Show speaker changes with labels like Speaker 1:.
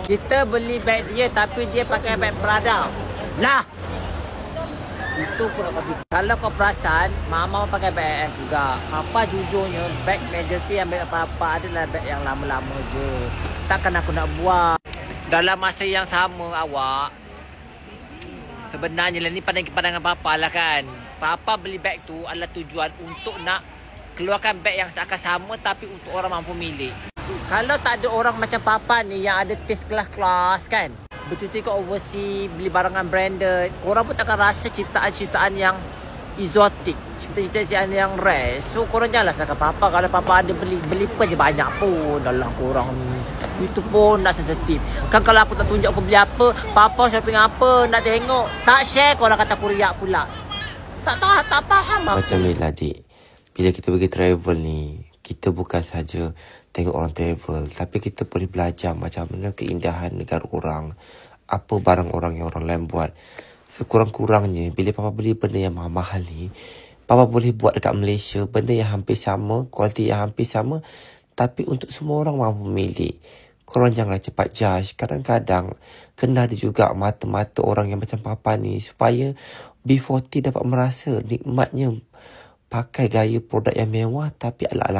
Speaker 1: Kita beli beg dia tapi dia pakai beg Prada. Lah. Itu pun nak bagi. Kalau kau perasan, mama pakai beg AS juga. Papa jujurnya beg majority yang beg apa-apa adalah beg yang lama-lama je. Takkan aku nak buat. Dalam masa yang sama awak, sebenarnya lah ni pandangan Papa lah kan. Papa beli beg tu adalah tujuan untuk nak keluarkan beg yang seakan sama tapi untuk orang mampu milik. Kalau tak ada orang macam Papa ni yang ada taste kelas-kelas kan, bercuti ke overseas, beli barangan branded, korang pun takkan rasa ciptaan-ciptaan yang exotic, ciptaan-ciptaan yang rare. So korang janganlah salahkan Papa. Kalau Papa ada beli pun je banyak pun. Dalam korang ni itu pun nak sensitif. Kan kalau aku tak tunjuk aku beli apa, Papa shopping apa, nak tengok, tak share, korang kata aku riak pula. Tak tahu, tak faham aku.
Speaker 2: Macam ni lah dik, bila kita pergi travel ni, kita bukan saja tengok orang travel, tapi kita boleh belajar macam mana keindahan negara orang, apa barang orang yang orang lain buat. Sekurang-kurangnya, bila Papa beli benda yang mahal-mahal ni, Papa boleh buat dekat Malaysia, benda yang hampir sama, kualiti yang hampir sama, tapi untuk semua orang mampu milik. Korang janganlah cepat judge. Kadang-kadang kena ada juga mata-mata orang yang macam Papa ni, supaya B40 dapat merasa nikmatnya pakai gaya produk yang mewah tapi ala-ala